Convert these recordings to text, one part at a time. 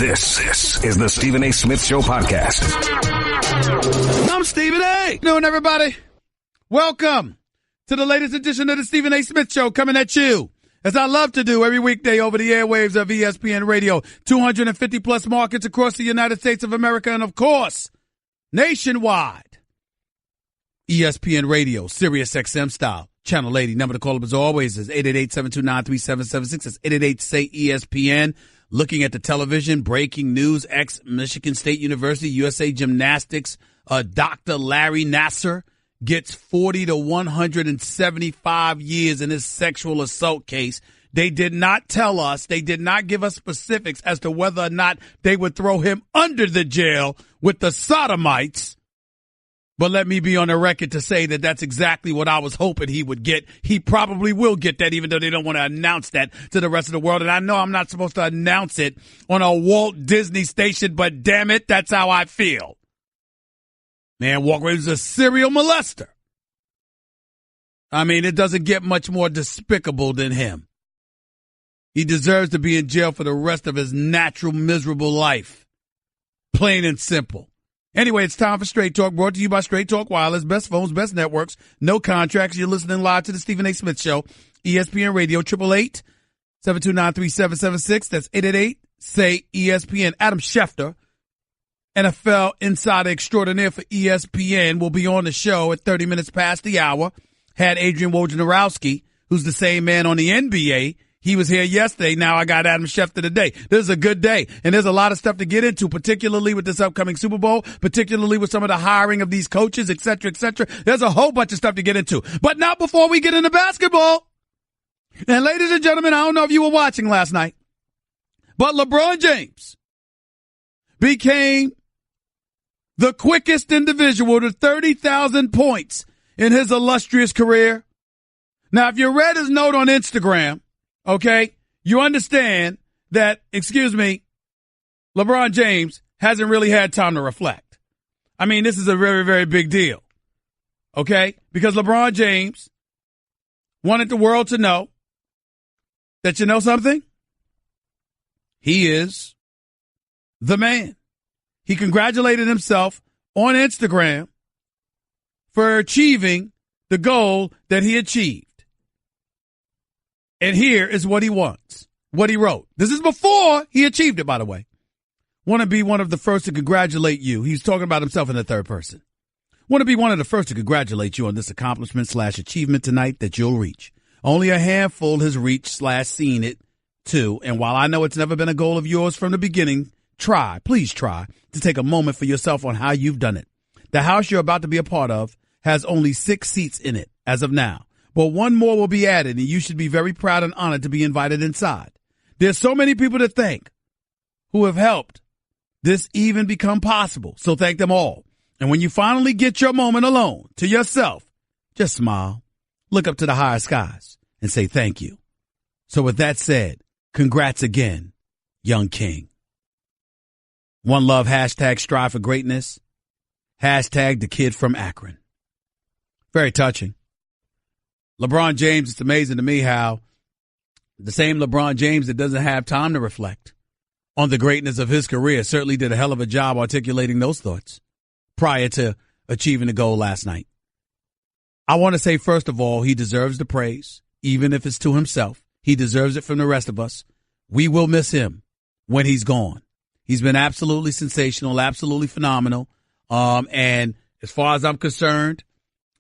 This is the Stephen A. Smith Show podcast. I'm Stephen A. Doing everybody. Welcome to the latest edition of the Stephen A. Smith Show, coming at you, as I love to do every weekday over the airwaves of ESPN Radio, 250 plus markets across the United States of America, and of course, nationwide. ESPN Radio, Sirius XM style, Channel 80. Number to call up as always is 888-729-3776. That's 888-SAY-ESPN. Looking at the television, breaking news, ex-Michigan State University, USA Gymnastics, Dr. Larry Nassar gets 40 to 175 years in his sexual assault case. They did not tell us, they did not give us specifics as to whether or not they would throw him under the jail with the sodomites. But let me be on the record to say that that's exactly what I was hoping he would get. He probably will get that, even though they don't want to announce that to the rest of the world. And I know I'm not supposed to announce it on a Walt Disney station, but damn it, that's how I feel. Man, Walker was a serial molester. I mean, it doesn't get much more despicable than him. He deserves to be in jail for the rest of his natural, miserable life. Plain and simple. Anyway, it's time for Straight Talk, brought to you by Straight Talk Wireless, best phones, best networks, no contracts. You're listening live to the Stephen A. Smith Show, ESPN Radio, 888-729-3776. That's 888-SAY-ESPN. Adam Schefter, NFL insider extraordinaire for ESPN, will be on the show at 30 minutes past the hour. Had Adrian Wojnarowski, who's the same man on the NBA. He was here yesterday. Now I got Adam Schefter today. This is a good day, and there's a lot of stuff to get into, particularly with this upcoming Super Bowl, particularly with some of the hiring of these coaches, et cetera, et cetera. There's a whole bunch of stuff to get into. But not before we get into basketball. And ladies and gentlemen, I don't know if you were watching last night, but LeBron James became the quickest individual to 30,000 points in his illustrious career. Now, if you read his note on Instagram, okay, you understand that, LeBron James hasn't really had time to reflect. I mean, this is a very, very big deal, okay? Because LeBron James wanted the world to know that, you know something? He is the man. He congratulated himself on Instagram for achieving the goal that he achieved. And here is what he wants, what he wrote. This is before he achieved it, by the way. Want to be one of the first to congratulate you. He's talking about himself in the third person. Want to be one of the first to congratulate you on this accomplishment/achievement tonight that you'll reach. Only a handful has reached/seen it too. And while I know it's never been a goal of yours from the beginning, please try to take a moment for yourself on how you've done it. The house you're about to be a part of has only 6 seats in it as of now. But one more will be added, and you should be very proud and honored to be invited inside. There's so many people to thank who have helped this even become possible, so thank them all. And when you finally get your moment alone to yourself, just smile, look up to the higher skies, and say thank you. So with that said, congrats again, young king. One love, hashtag strive for greatness, hashtag the kid from Akron. Very touching. LeBron James, it's amazing to me how the same LeBron James that doesn't have time to reflect on the greatness of his career certainly did a hell of a job articulating those thoughts prior to achieving the goal last night. I want to say, first of all, he deserves the praise, even if it's to himself. He deserves it from the rest of us. We will miss him when he's gone. He's been absolutely sensational, absolutely phenomenal. And as far as I'm concerned,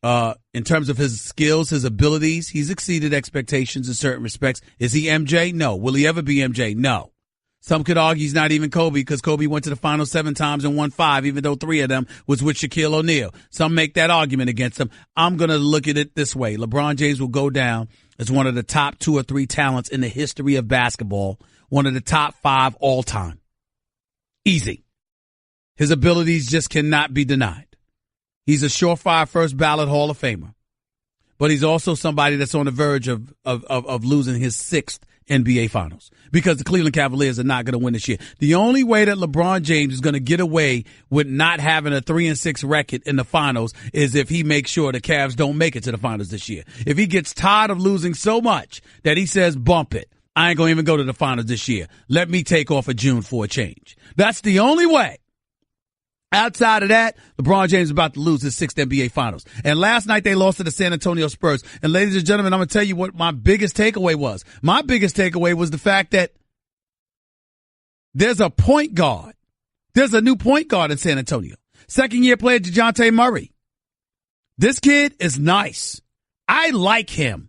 in terms of his skills, his abilities, he's exceeded expectations in certain respects. Is he MJ? No. Will he ever be MJ? No. Some could argue he's not even Kobe because Kobe went to the final 7 times and won 5, even though 3 of them was with Shaquille O'Neal. Some make that argument against him. I'm going to look at it this way. LeBron James will go down as one of the top 2 or 3 talents in the history of basketball, one of the top 5 all time. Easy. His abilities just cannot be denied. He's a surefire first ballot Hall of Famer, but he's also somebody that's on the verge of losing his 6th NBA Finals because the Cleveland Cavaliers are not going to win this year. The only way that LeBron James is going to get away with not having a 3-6 record in the finals is if he makes sure the Cavs don't make it to the finals this year. If he gets tired of losing so much that he says bump it, I ain't going to even go to the finals this year. Let me take off of June for a change. That's the only way. Outside of that, LeBron James is about to lose his 6th NBA Finals. And last night they lost to the San Antonio Spurs. And ladies and gentlemen, I'm going to tell you what my biggest takeaway was. My biggest takeaway was the fact that there's a point guard. There's a new point guard in San Antonio. Second-year player DeJounte Murray. This kid is nice. I like him.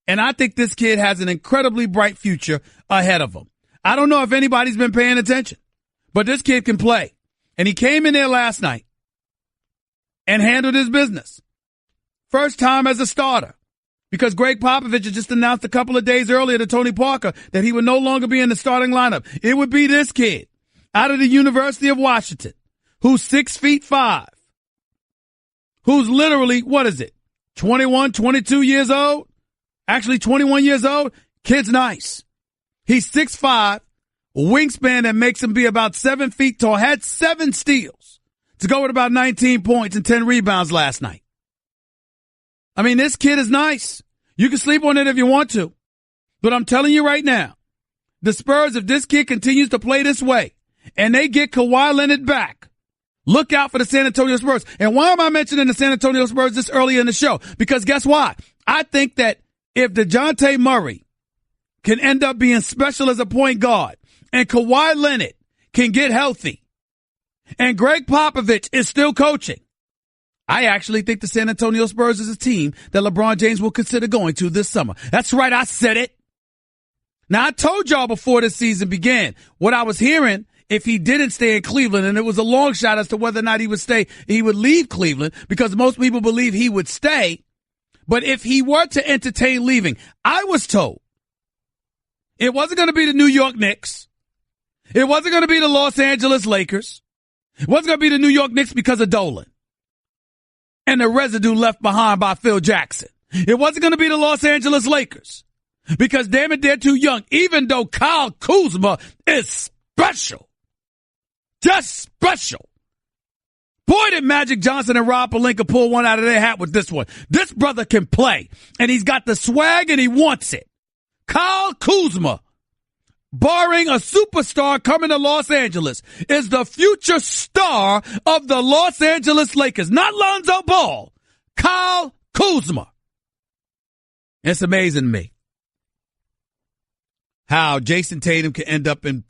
And I think this kid has an incredibly bright future ahead of him. I don't know if anybody's been paying attention, but this kid can play. And he came in there last night and handled his business. First time as a starter. Because Greg Popovich had just announced a couple of days earlier to Tony Parker that he would no longer be in the starting lineup. It would be this kid out of the University of Washington who's 6'5", who's literally, 21, 22 years old? Actually 21 years old. Kid's nice. He's 6'5", wingspan that makes him be about 7 feet tall. Had 7 steals to go with about 19 points and 10 rebounds last night. I mean, this kid is nice. You can sleep on it if you want to. But I'm telling you right now, the Spurs, if this kid continues to play this way and they get Kawhi Leonard back, look out for the San Antonio Spurs. And why am I mentioning the San Antonio Spurs this early in the show? Because guess why? I think that if DeJounte Murray can end up being special as a point guard and Kawhi Leonard can get healthy and Greg Popovich is still coaching, I actually think the San Antonio Spurs is a team that LeBron James will consider going to this summer. That's right, I said it. Now, I told y'all before this season began what I was hearing if he didn't stay in Cleveland, and it was a long shot as to whether or not he would leave Cleveland, because most people believe he would stay. But if he were to entertain leaving, I was told it wasn't going to be the New York Knicks. It wasn't going to be the Los Angeles Lakers. It wasn't going to be the New York Knicks because of Dolan and the residue left behind by Phil Jackson. It wasn't going to be the Los Angeles Lakers because, damn it, they're too young, even though Kyle Kuzma is special. Just special. Boy, did Magic Johnson and Rob Pelinka pull one out of their hat with this one. This brother can play, and he's got the swag, and he wants it. Kyle Kuzma, barring a superstar coming to Los Angeles, is the future star of the Los Angeles Lakers. Not Lonzo Ball. Kyle Kuzma. It's amazing to me how Jason Tatum can end up in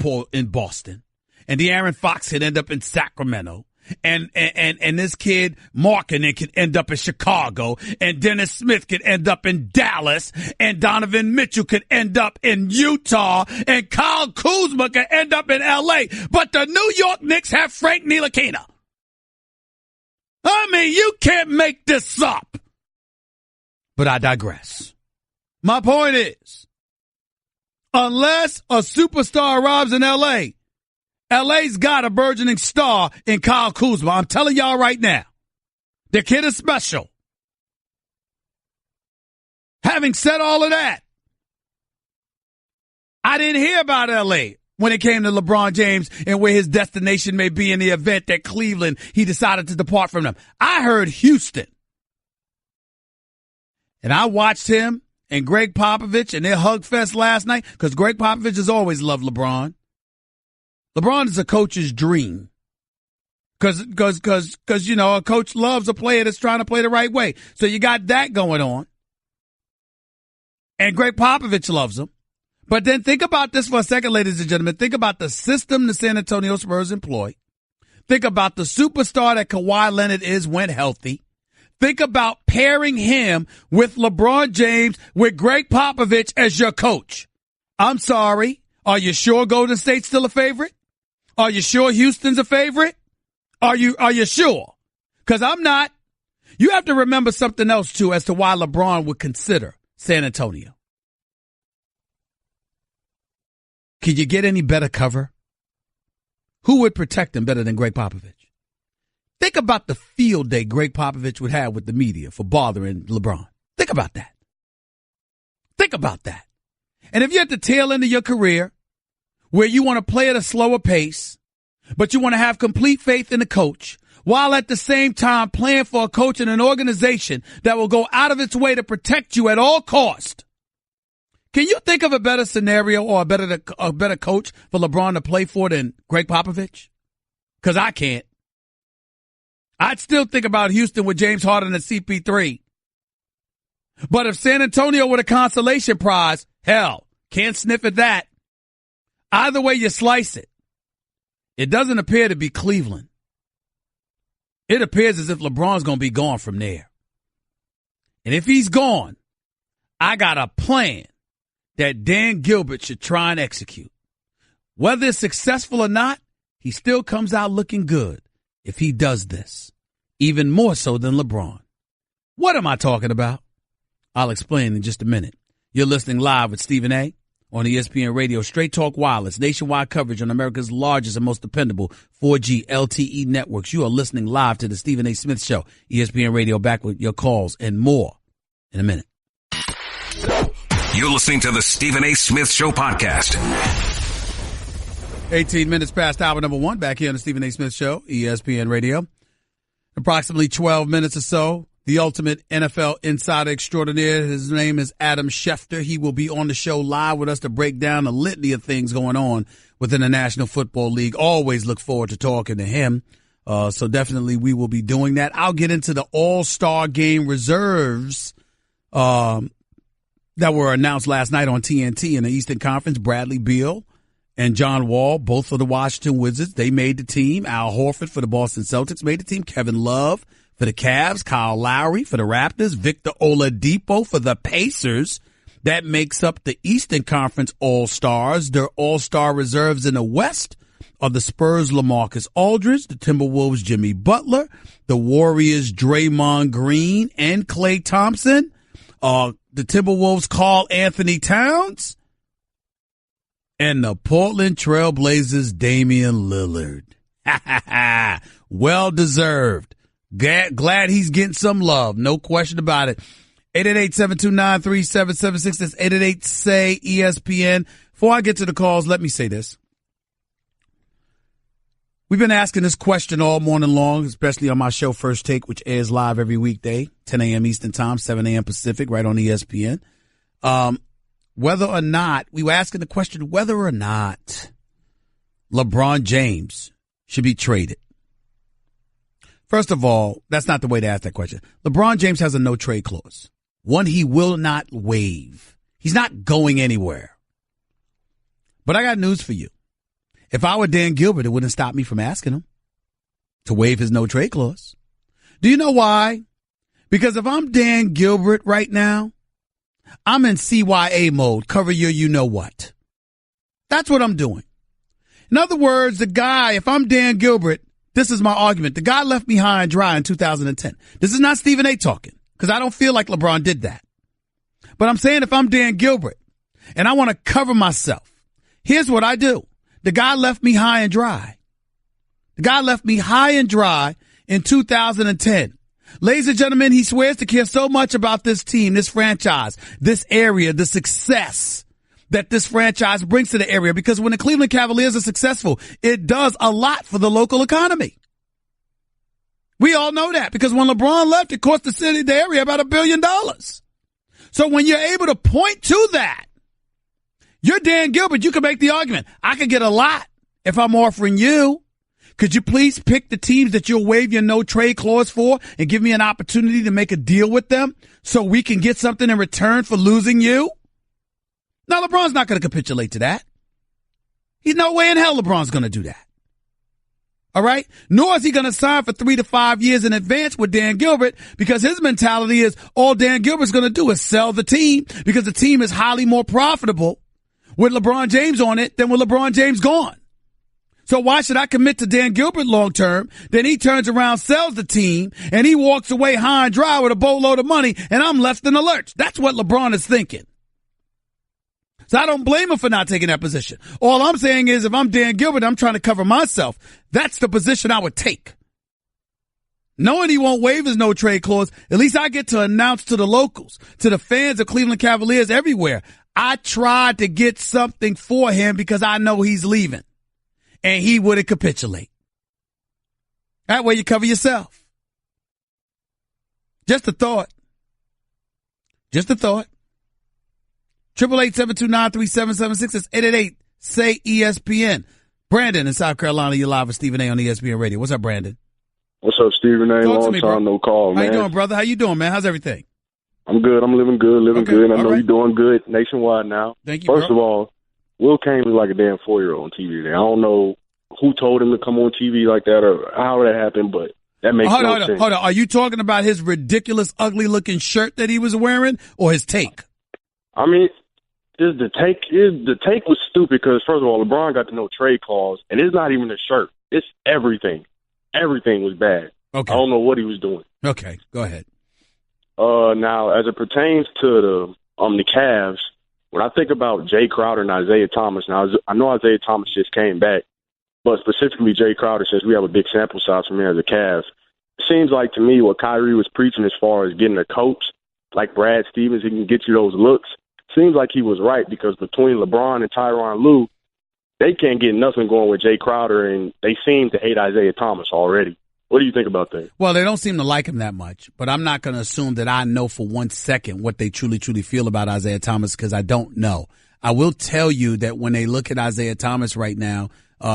Boston, and De'Aaron Fox can end up in Sacramento. And this kid, Markkanen, could end up in Chicago, and Dennis Smith could end up in Dallas, and Donovan Mitchell could end up in Utah, and Kyle Kuzma could end up in L.A. But the New York Knicks have Frank Ntilikina. I mean, you can't make this up. But I digress. My point is, unless a superstar arrives in L.A., LA's got a burgeoning star in Kyle Kuzma. I'm telling y'all right now, the kid is special. Having said all of that, I didn't hear about LA when it came to LeBron James and where his destination may be in the event that Cleveland, he decided to depart from them. I heard Houston. And I watched him and Greg Popovich and their hug fest last night, because Greg Popovich has always loved LeBron. LeBron is a coach's dream. Cause, you know, a coach loves a player that's trying to play the right way. So you got that going on. And Greg Popovich loves him. But then think about this for a second, ladies and gentlemen. Think about the system the San Antonio Spurs employ. Think about the superstar that Kawhi Leonard is when healthy. Think about pairing him with LeBron James, with Greg Popovich as your coach. I'm sorry. Are you sure Golden State's still a favorite? Are you sure Houston's a favorite? Are you sure? Because I'm not. You have to remember something else, too, as to why LeBron would consider San Antonio. Can you get any better cover? Who would protect him better than Greg Popovich? Think about the field day Greg Popovich would have with the media for bothering LeBron. Think about that. Think about that. And if you're at the tail end of your career, where you want to play at a slower pace, but you want to have complete faith in the coach, while at the same time playing for a coach in an organization that will go out of its way to protect you at all cost, Can you think of a better scenario or a better coach for LeBron to play for than Greg Popovich? Because I can't. I'd still think about Houston with James Harden and CP3. But if San Antonio with a consolation prize, hell, can't sniff at that. Either way you slice it, it doesn't appear to be Cleveland. It appears as if LeBron's going to be gone from there. And if he's gone, I got a plan that Dan Gilbert should try and execute. Whether it's successful or not, he still comes out looking good if he does this, even more so than LeBron. What am I talking about? I'll explain in just a minute. You're listening live with Stephen A. on ESPN Radio, Straight Talk Wireless, nationwide coverage on America's largest and most dependable 4G LTE networks. You are listening live to the Stephen A. Smith Show. ESPN Radio, back with your calls and more in a minute. You're listening to the Stephen A. Smith Show podcast. 18 minutes past hour number one, back here on the Stephen A. Smith Show, ESPN Radio. Approximately 12 minutes or so, the ultimate NFL insider extraordinaire. His name is Adam Schefter. He will be on the show live with us to break down a litany of things going on within the National Football League. Always look forward to talking to him. So definitely we will be doing that. I'll get into the All-Star Game reserves that were announced last night on TNT in the Eastern Conference. Bradley Beal and John Wall, both for the Washington Wizards, they made the team. Al Horford for the Boston Celtics made the team. Kevin Love for the Cavs. Kyle Lowry for the Raptors. Victor Oladipo for the Pacers. That makes up the Eastern Conference All-Stars. Their All-Star reserves in the West are the Spurs' LaMarcus Aldridge, the Timberwolves' Jimmy Butler, the Warriors' Draymond Green and Klay Thompson, the Timberwolves' Karl Anthony Towns, and the Portland Trail Blazers' Damian Lillard. Well deserved. Glad he's getting some love. No question about it. 888-729-3776. That's 888-SAY-ESPN. Before I get to the calls, let me say this. We've been asking this question all morning long, especially on my show First Take, which airs live every weekday, 10 a.m. Eastern Time, 7 a.m. Pacific, right on ESPN. Whether or not, we were asking the question whether or not LeBron James should be traded. First of all, that's not the way to ask that question. LeBron James has a no trade clause. One he will not waive. He's not going anywhere. But I got news for you. If I were Dan Gilbert, it wouldn't stop me from asking him to waive his no trade clause. Do you know why? Because if I'm Dan Gilbert right now, I'm in CYA mode, cover your you know what. That's what I'm doing. In other words, the guy, if I'm Dan Gilbert, this is my argument. The guy left me high and dry in 2010. This is not Stephen A. talking, because I don't feel like LeBron did that. But I'm saying if I'm Dan Gilbert and I want to cover myself, here's what I do. The guy left me high and dry. The guy left me high and dry in 2010. Ladies and gentlemen, he swears to care so much about this team, this franchise, this area, the success that this franchise brings to the area. Because when the Cleveland Cavaliers are successful, it does a lot for the local economy. We all know that because when LeBron left, it cost the city, the area about $1 billion. So when you're able to point to that, you're Dan Gilbert, you can make the argument. I could get a lot if I'm offering you. Could you please pick the teams that you'll waive your no trade clause for and give me an opportunity to make a deal with them so we can get something in return for losing you? Now, LeBron's not going to capitulate to that. He's no way in hell LeBron's going to do that. All right? Nor is he going to sign for 3 to 5 years in advance with Dan Gilbert because his mentality is all Dan Gilbert's going to do is sell the team because the team is highly more profitable with LeBron James on it than with LeBron James gone. So why should I commit to Dan Gilbert long term? Then he turns around, sells the team, and he walks away high and dry with a boatload of money, and I'm left in the lurch. That's what LeBron is thinking. So I don't blame him for not taking that position. All I'm saying is if I'm Dan Gilbert, I'm trying to cover myself. That's the position I would take. Knowing he won't waive his no trade clause, at least I get to announce to the locals, to the fans of Cleveland Cavaliers everywhere, I tried to get something for him because I know he's leaving. And he wouldn't capitulate. That way you cover yourself. Just a thought. Just a thought. 888-729-3776. It's 888-SAY-ESPN. Brandon in South Carolina, you're live with Stephen A. on ESPN Radio. What's up, Brandon? What's up, Stephen A? Long time no call, man. How you doing, brother? How you doing, man? How's everything? I'm good. I'm living good, good. I know right. you're doing good nationwide now. Thank you, First bro. of all, Will Cain was like a damn 4-year-old on TV today. I don't know who told him to come on TV like that or how that happened, but that makes no sense. Hold on. Are you talking about his ridiculous, ugly-looking shirt that he was wearing or his take? I mean, the take was stupid because, first of all, LeBron got the no trade clause, and it's not even the shirt. It's everything. Everything was bad. Okay. I don't know what he was doing. Okay, go ahead. Now, as it pertains to the Cavs, when I think about Jay Crowder and Isaiah Thomas, now I know Isaiah Thomas just came back, but specifically Jay Crowder, since we have a big sample size from here as a Cavs, it seems like to me what Kyrie was preaching as far as getting a coach like Brad Stevens who can get you those looks, seems like he was right because between LeBron and Tyronn Lue, they can't get nothing going with Jay Crowder, and they seem to hate Isaiah Thomas already. What do you think about that? Well, they don't seem to like him that much, but I'm not going to assume that I know for 1 second what they truly feel about Isaiah Thomas because I don't know. I will tell you that when they look at Isaiah Thomas right now,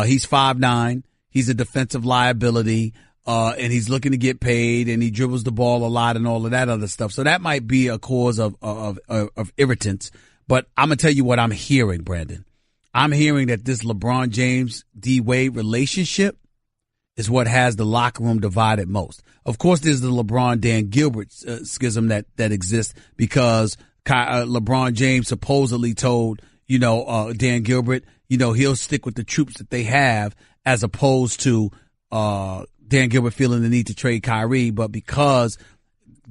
he's 5'9", he's a defensive liability, and he's looking to get paid, and he dribbles the ball a lot and all of that other stuff. So that might be a cause of irritants. But I'm going to tell you what I'm hearing, Brandon. I'm hearing that this LeBron James D-Wade relationship is what has the locker room divided most. Of course, there's the LeBron-Dan Gilbert schism that exists because LeBron James supposedly told, Dan Gilbert, he'll stick with the troops that they have as opposed to Dan Gilbert feeling the need to trade Kyrie. But because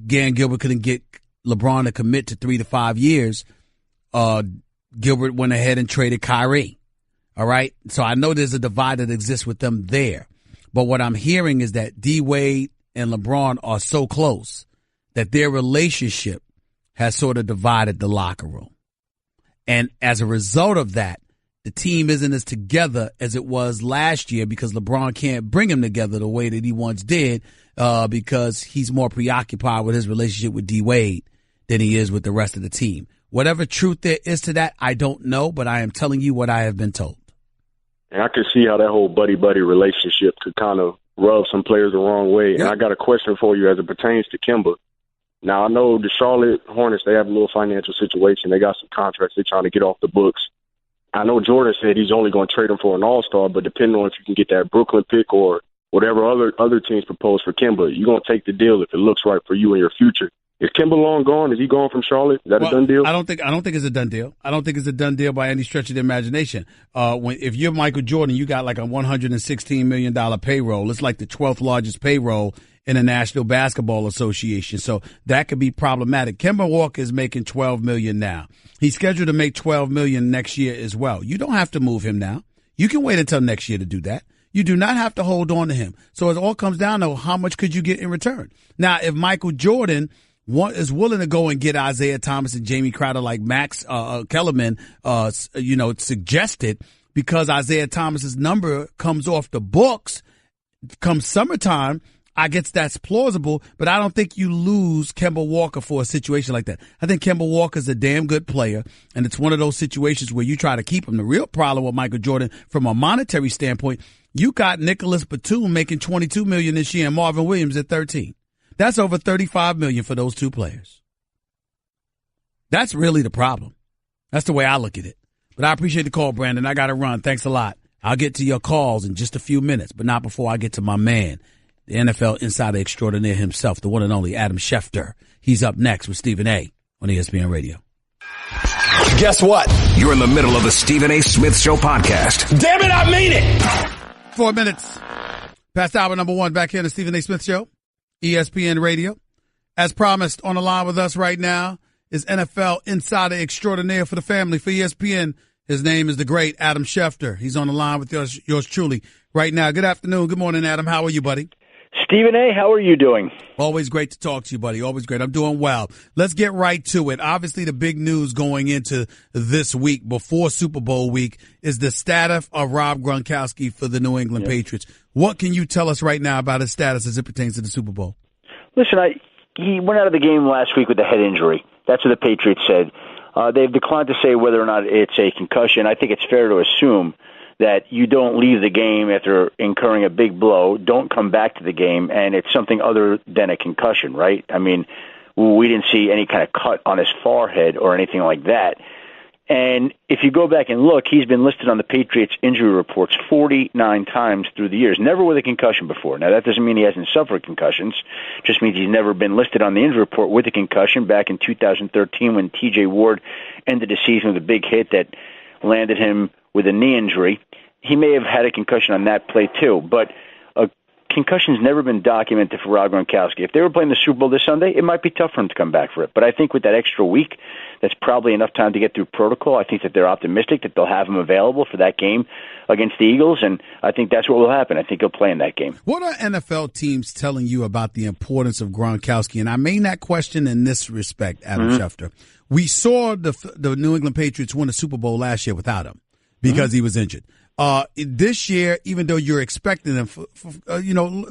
Dan Gilbert couldn't get LeBron to commit to 3 to 5 years, Gilbert went ahead and traded Kyrie. All right. So I know there's a divide that exists with them there. But what I'm hearing is that D-Wade and LeBron are so close that their relationship has sort of divided the locker room. And as a result of that, the team isn't as together as it was last year because LeBron can't bring them together the way that he once did because he's more preoccupied with his relationship with D-Wade than he is with the rest of the team. Whatever truth there is to that, I don't know, but I am telling you what I have been told. And I can see how that whole buddy-buddy relationship could kind of rub some players the wrong way. Yep. And I got a question for you as it pertains to Kemba. Now, I know the Charlotte Hornets, they have a little financial situation. They got some contracts they're trying to get off the books. I know Jordan said he's only going to trade him for an all-star, but depending on if you can get that Brooklyn pick or whatever other teams propose for Kemba, you're going to take the deal if it looks right for you and your future. Is Kemba long gone? Is he gone from Charlotte? Is that a done deal? I don't think it's a done deal. I don't think it's a done deal by any stretch of the imagination. If you're Michael Jordan, you got like a $116 million payroll. It's like the 12th largest payroll in the National Basketball Association. So that could be problematic. Kemba Walker is making $12 million now. He's scheduled to make $12 million next year as well. You don't have to move him now. You can wait until next year to do that. You do not have to hold on to him. So it all comes down to how much could you get in return. Now, if Michael Jordan is willing to go and get Isaiah Thomas and Jamie Crowder like Max Kellerman, suggested, because Isaiah Thomas's number comes off the books come summertime, I guess that's plausible, but I don't think you lose Kemba Walker for a situation like that. I think Kemba Walker's a damn good player, and it's one of those situations where you try to keep him. The real problem with Michael Jordan, from a monetary standpoint, you got Nicholas Batum making $22 million this year and Marvin Williams at 13. That's over $35 million for those two players. That's really the problem. That's the way I look at it. But I appreciate the call, Brandon. I got to run. Thanks a lot. I'll get to your calls in just a few minutes, but not before I get to my man, the NFL insider extraordinaire himself, the one and only Adam Schefter. He's up next with Stephen A. on ESPN Radio. Guess what? You're in the middle of the Stephen A. Smith Show podcast. Damn it, I mean it! 4 minutes past hour number one, back here in the Stephen A. Smith Show, ESPN Radio. As promised, on the line with us right now is NFL insider extraordinaire for the family for ESPN. His name is the great Adam Schefter. He's on the line with yours truly right now. Good afternoon. Good morning, Adam. How are you, buddy? Stephen A., how are you doing? Always great to talk to you, buddy. Always great. I'm doing well. Let's get right to it. Obviously, the big news going into this week, before Super Bowl week, is the status of Rob Gronkowski for the New England Patriots. What can you tell us right now about his status as it pertains to the Super Bowl? Listen, he went out of the game last week with a head injury. That's what the Patriots said. They've declined to say whether or not it's a concussion. I think it's fair to assume that you don't leave the game after incurring a big blow, don't come back to the game, and it's something other than a concussion, right? I mean, we didn't see any kind of cut on his forehead or anything like that. And if you go back and look, he's been listed on the Patriots injury reports 49 times through the years, never with a concussion before. Now, that doesn't mean he hasn't suffered concussions. It just means he's never been listed on the injury report with a concussion back in 2013 when T.J. Ward ended the season with a big hit that landed him with a knee injury. He may have had a concussion on that play too, but a concussion's never been documented for Rob Gronkowski. If they were playing the Super Bowl this Sunday, it might be tough for him to come back for it. But I think with that extra week, that's probably enough time to get through protocol. I think that they're optimistic that they'll have him available for that game against the Eagles, and I think that's what will happen. I think he'll play in that game. What are NFL teams telling you about the importance of Gronkowski? And I mean that question in this respect, Adam Schefter. We saw the New England Patriots win the Super Bowl last year without him because he was injured. This year, even though you're expecting him,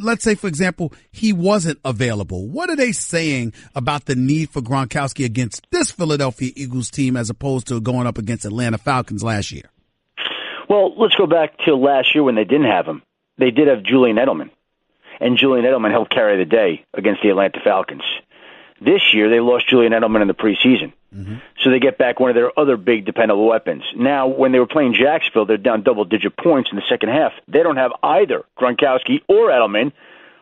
let's say, for example, he wasn't available. What are they saying about the need for Gronkowski against this Philadelphia Eagles team as opposed to going up against Atlanta Falcons last year? Well, let's go back to last year when they didn't have him. They did have Julian Edelman, and Julian Edelman helped carry the day against the Atlanta Falcons. This year, they lost Julian Edelman in the preseason. So they get back one of their other big dependable weapons. Now, when they were playing Jacksonville, they're down double-digit points in the second half. They don't have either Gronkowski or Edelman,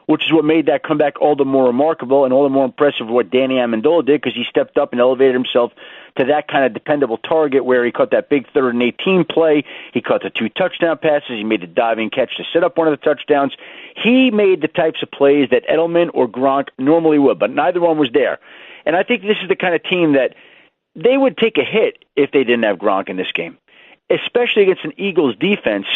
which is what made that comeback all the more remarkable and all the more impressive what Danny Amendola did, because he stepped up and elevated himself to that kind of dependable target where he caught that big 3rd and 18 play. He caught the 2 touchdown passes. He made the diving catch to set up one of the touchdowns. He made the types of plays that Edelman or Gronk normally would, but neither one was there. And I think this is the kind of team that they would take a hit if they didn't have Gronk in this game, especially against an Eagles defense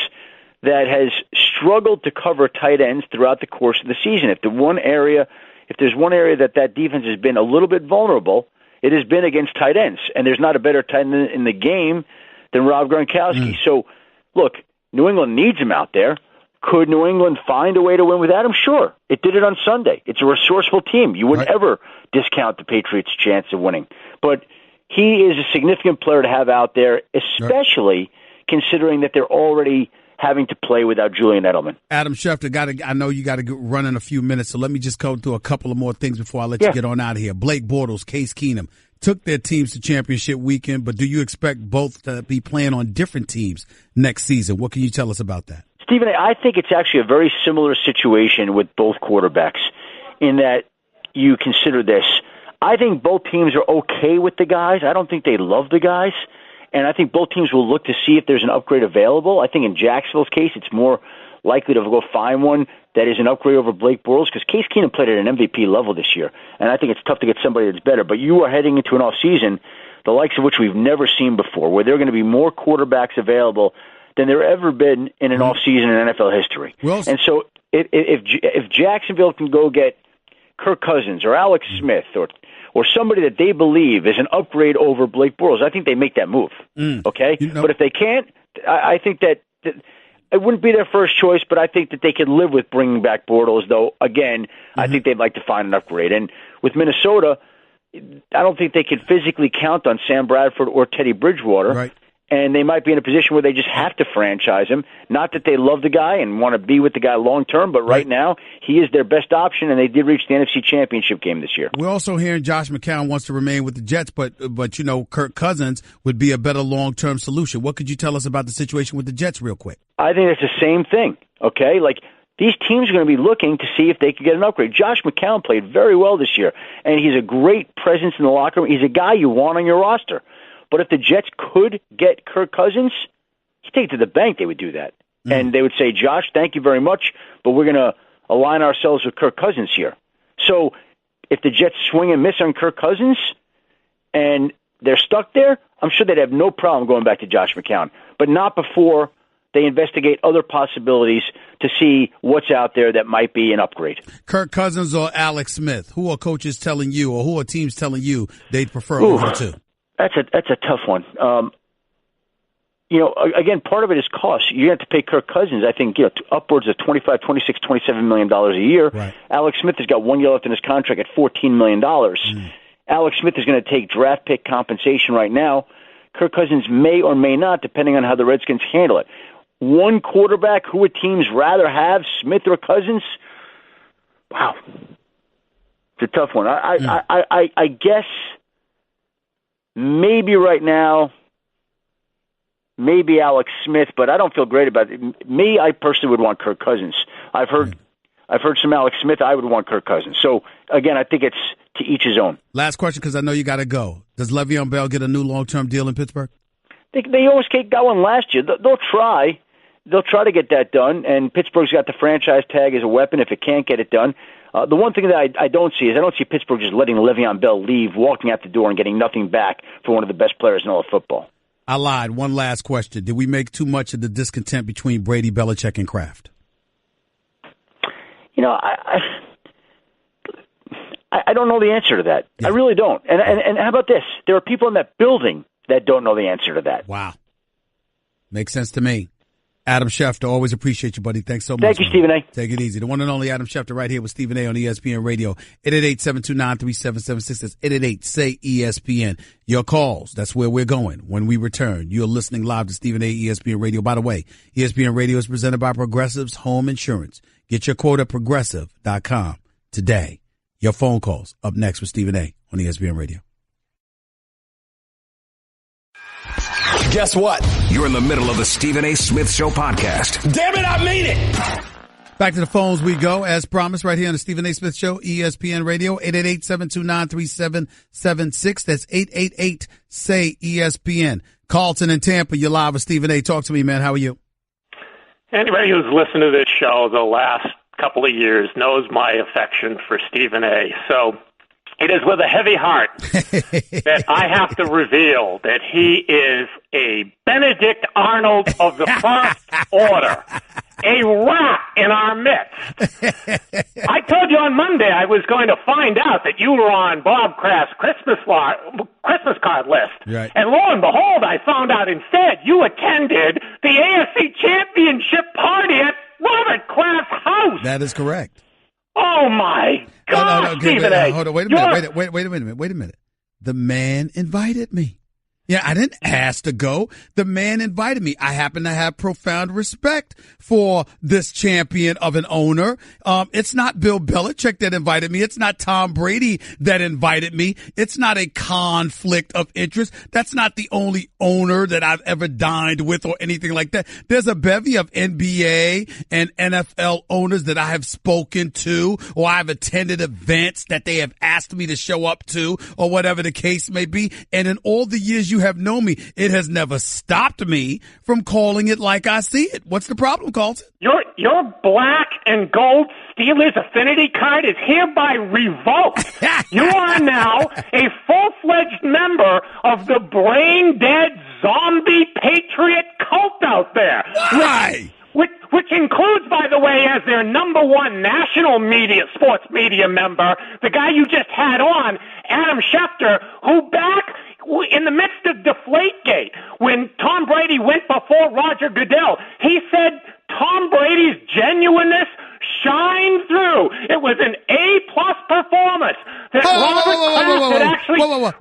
that has struggled to cover tight ends throughout the course of the season. If there's one area that defense has been a little bit vulnerable, it has been against tight ends. And there's not a better tight end in the game than Rob Gronkowski. So, look, New England needs him out there. Could New England find a way to win without him? Sure. It did it on Sunday. It's a resourceful team. You wouldn't ever discount the Patriots' chance of winning. But he is a significant player to have out there, especially considering that they're already having to play without Julian Edelman. Adam Schefter, I know you got to run in a few minutes, so let me just go through a couple of more things before I let you get on out of here. Blake Bortles, Case Keenum took their teams to championship weekend, but do you expect both to be playing on different teams next season? What can you tell us about that? Stephen, I think it's actually a very similar situation with both quarterbacks in that you consider this. I think both teams are okay with the guys. I don't think they love the guys. And I think both teams will look to see if there's an upgrade available. I think in Jacksonville's case, it's more likely to go find one that is an upgrade over Blake Bortles because Case Keenum played at an MVP level this year. And I think it's tough to get somebody that's better. But you are heading into an offseason, the likes of which we've never seen before, where there are going to be more quarterbacks available than there ever been in an offseason in NFL history. And so if Jacksonville can go get Kirk Cousins or Alex Smith or somebody that they believe is an upgrade over Blake Bortles, I think they make that move. Okay? But if they can't, I think that it wouldn't be their first choice, but I think that they could live with bringing back Bortles, though, again, I think they'd like to find an upgrade. And with Minnesota, I don't think they could physically count on Sam Bradford or Teddy Bridgewater. And they might be in a position where they just have to franchise him. Not that they love the guy and want to be with the guy long term, but right now he is their best option, and they did reach the NFC Championship game this year. We're also hearing Josh McCown wants to remain with the Jets, but Kirk Cousins would be a better long-term solution. What could you tell us about the situation with the Jets real quick? I think it's the same thing, okay? Like, these teams are going to be looking to see if they could get an upgrade. Josh McCown played very well this year, and he's a great presence in the locker room. He's a guy you want on your roster. But if the Jets could get Kirk Cousins, you take it to the bank, they would do that. And they would say, Josh, thank you very much, but we're going to align ourselves with Kirk Cousins here. So if the Jets swing and miss on Kirk Cousins and they're stuck there, I'm sure they'd have no problem going back to Josh McCown. But not before they investigate other possibilities to see what's out there that might be an upgrade. Kirk Cousins or Alex Smith? Who are coaches telling you or who are teams telling you they'd prefer over the two? That's a tough one. Again, part of it is cost. You have to pay Kirk Cousins, I think, upwards of $25, $26, $27 million a year. Alex Smith has got 1 year left in his contract at $14 million. Alex Smith is going to take draft pick compensation right now. Kirk Cousins may or may not, depending on how the Redskins handle it. One quarterback, who would teams rather have, Smith or Cousins? Wow. It's a tough one. I guess maybe right now, maybe Alex Smith, but I don't feel great about it. Me, I personally would want Kirk Cousins. I've heard some Alex Smith. I would want Kirk Cousins. So, again, I think it's to each his own. Last question, because I know you got to go. Does Le'Veon Bell get a new long-term deal in Pittsburgh? They almost got one last year. They'll try. They'll try to get that done, and Pittsburgh's got the franchise tag as a weapon if it can't get it done. The one thing that I don't see is I don't see Pittsburgh just letting Le'Veon Bell leave, walking out the door, and getting nothing back for one of the best players in all of football. I lied. One last question. Did we make too much of the discontent between Brady, Belichick, and Kraft? You know, I don't know the answer to that. Yeah. I really don't. And how about this? There are people in that building that don't know the answer to that. Wow. Makes sense to me. Adam Schefter, always appreciate you, buddy. Thanks so much. Thank you, Stephen A. Take it easy. The one and only Adam Schefter right here with Stephen A. on ESPN Radio. 888-729-3776. That's 888-SAY-ESPN. Your calls, that's where we're going when we return. You're listening live to Stephen A. ESPN Radio. By the way, ESPN Radio is presented by Progressive's Home Insurance. Get your quote at Progressive.com today. Your phone calls up next with Stephen A. on ESPN Radio. Guess what? You're in the middle of the Stephen A. Smith Show podcast. Damn it, I mean it! Back to the phones we go, as promised, right here on the Stephen A. Smith Show, ESPN Radio, 888-729-3776. That's 888-SAY-ESPN. Carlton in Tampa, you're live with Stephen A. Talk to me, man. How are you? Anybody who's listened to this show the last couple of years knows my affection for Stephen A. So it is with a heavy heart that I have to reveal that he is a Benedict Arnold of the First Order, a rat in our midst. I told you on Monday I was going to find out that you were on Bob Kraft's Christmas card list. Right. And lo and behold, I found out instead you attended the AFC Championship party at Robert Kraft's house. That is correct. Oh, my God, Stephen A. Hold on, wait a minute. The man invited me. Yeah, I didn't ask to go. The man invited me. I happen to have profound respect for this champion of an owner. It's not Bill Belichick that invited me. It's not Tom Brady that invited me. It's not a conflict of interest. That's not the only owner that I've ever dined with or anything like that. There's a bevy of NBA and NFL owners that I have spoken to, or I've attended events that they have asked me to show up to, or whatever the case may be. And in all the years you have known me, it has never stopped me from calling it like I see it. What's the problem, Carlton? Your black and gold Steelers affinity card is hereby revoked. You are now a full-fledged member of the brain-dead zombie patriot cult out there. Why? Which includes, by the way, as their number one national sports media member, the guy you just had on, Adam Schefter, who back in the midst of Deflategate, when Tom Brady went before Roger Goodell, he said Tom Brady's genuineness shined through. It was an A-plus performance.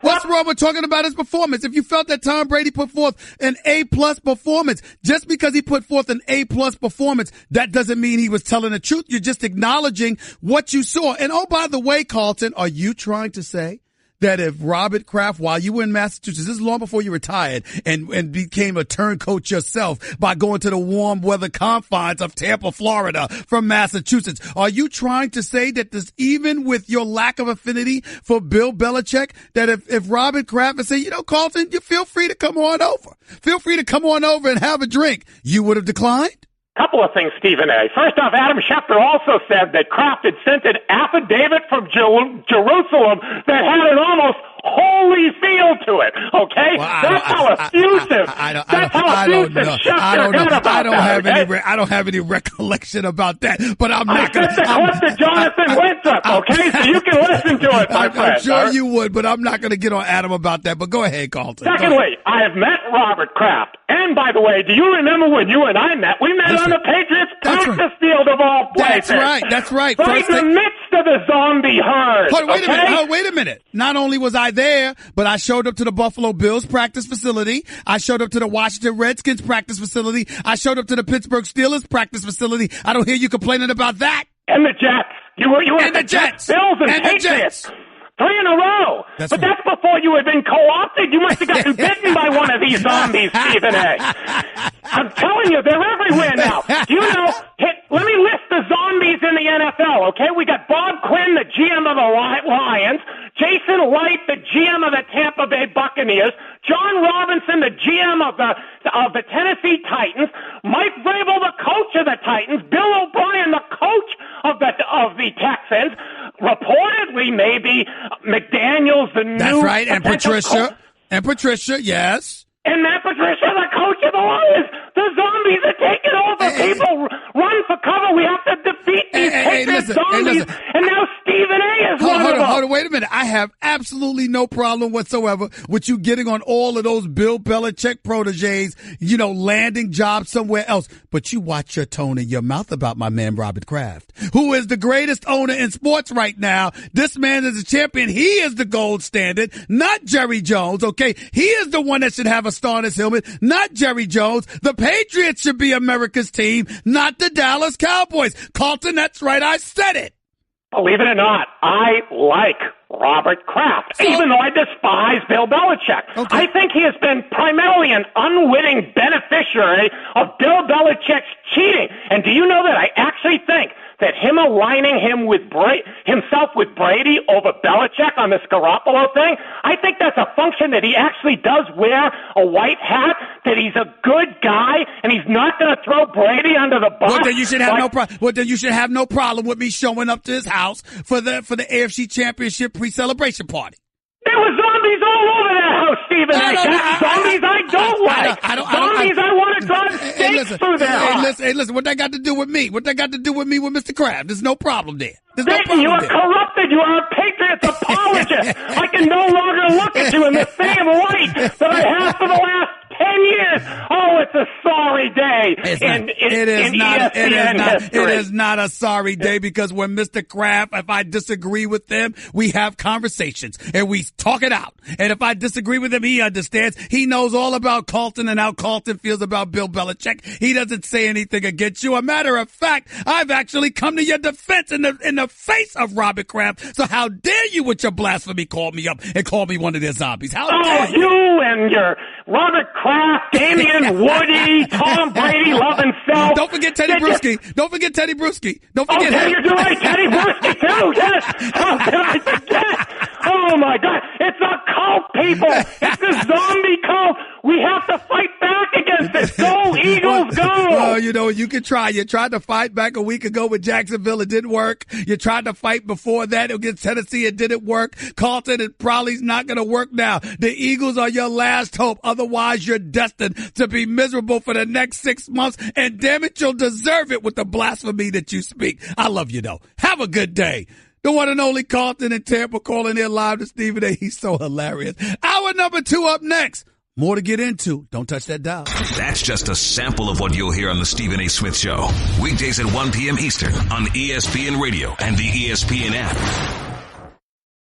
What's wrong with talking about his performance? If you felt that Tom Brady put forth an A-plus performance, just because he put forth an A-plus performance, that doesn't mean he was telling the truth. You're just acknowledging what you saw. And oh, by the way, Carlton, are you trying to say that if Robert Kraft, while you were in Massachusetts, this is long before you retired and became a turncoat yourself by going to the warm weather confines of Tampa, Florida from Massachusetts, are you trying to say that this, even with your lack of affinity for Bill Belichick, that if Robert Kraft would say, you know, Carlton, you feel free to come on over. Feel free to come on over and have a drink, you would have declined? Couple of things, Stephen A. First off, Adam Schefter also said that Kraft had sent an affidavit from Jerusalem that had an almost holy feel to it. Okay, that's how effusive. I don't have any recollection about that. But I'm not going to. I sent the clip to Jonathan Winthrop. Okay, so you can listen to it, my friend. I'm sure you would, but I'm not going to get on Adam about that. But go ahead, Carlton. Secondly, I have met Robert Kraft. And by the way, do you remember when you and I met? We met on the Patriots practice field of all places. That's right. Right in the midst of the zombie herd. Wait a minute. Not only was I there, but I showed up to the Buffalo Bills practice facility. I showed up to the Washington Redskins practice facility. I showed up to the Pittsburgh Steelers practice facility. I don't hear you complaining about that. And the Jets. You were at the Jets, Bills, and Patriots. 3 in a row. That's before you had been co-opted. You must have gotten bitten by one of these zombies, Stephen A. I'm telling you, they're everywhere now. Do you know? Let me list the zombies in the NFL, okay? We got Bob Quinn, the GM of the Lions, Jason Light, the GM of the Tampa Bay Buccaneers, John Robinson, the GM of the Tennessee Titans, Mike Vrabel, the coach of the Titans, Bill O'Brien, the coach of the Texans, reportedly maybe McDaniels, the new... That's right, and Patricia, yes. And Matt Patricia, the coach of the Lions. The zombies are taking over. People run for cover. We have to defeat these zombies. And now Stephen A. is one of them. Hold on, wait a minute. I have absolutely no problem whatsoever with you getting on all of those Bill Belichick proteges, landing jobs somewhere else. But you watch your tone and your mouth about my man, Robert Kraft, who is the greatest owner in sports right now. This man is a champion. He is the gold standard, not Jerry Jones, okay? He is the one that should have a star on his helmet, not Jerry Jones. The Patriots should be America's team, not the Dallas Cowboys. Carlton, that's right. I said it. Believe it or not, I like Robert Kraft, even though I despise Bill Belichick. Okay. I think he has been primarily an unwitting beneficiary of Bill Belichick's cheating. And do you know that I actually think that him aligning himself with Brady over Belichick on this Garoppolo thing, I think that's a function that he actually does wear a white hat, that he's a good guy, and he's not going to throw Brady under the bus. Well, then you should have no problem with me showing up to his house for the AFC Championship pre-celebration party. There were zombies all over that house, Stephen. Zombies I don't like. Zombies I want to drive stakes through their house. Hey, listen, what that got to do with me? What that got to do with me with Mr. Kraft? There's no problem there. You are corrupted. You are a Patriots apologist. I can no longer look at you in the same light that I have for the last 10 years. Oh, it's a sorry day. It is not a sorry day, because when Mr. Kraft, if I disagree with them, we have conversations and we talk it out. And if I disagree with him, he understands. He knows all about Carlton and how Carlton feels about Bill Belichick. He doesn't say anything against you. A matter of fact, I've actually come to your defense in the face of Robert Kraft. So how dare you with your blasphemy call me up and call me one of their zombies? How dare you? You and your Robert Kraft, Damian Woody, Tom Brady love himself. Don't forget Teddy Bruschi. Don't forget Teddy Bruschi. Don't forget him. You're right, Teddy Bruschi too. Yes. How did I forget? Oh my God! It's a cult, people. It's a zombie cult. We have to fight back against it. Go Eagles, go! Well, you can try. You tried to fight back a week ago with Jacksonville. It didn't work. You tried to fight before that against Tennessee. It didn't work. Carlton, it probably not going to work now. The Eagles are your last hope. Otherwise, you're destined to be miserable for the next 6 months. And damn it, you'll deserve it with the blasphemy that you speak. I love you, though. Have a good day. The one and only Carlton in Tampa calling in live to Stephen A. He's so hilarious. Hour number 2 up next. More to get into. Don't touch that dial. That's just a sample of what you'll hear on the Stephen A. Smith Show. Weekdays at 1 p.m. Eastern on ESPN Radio and the ESPN app.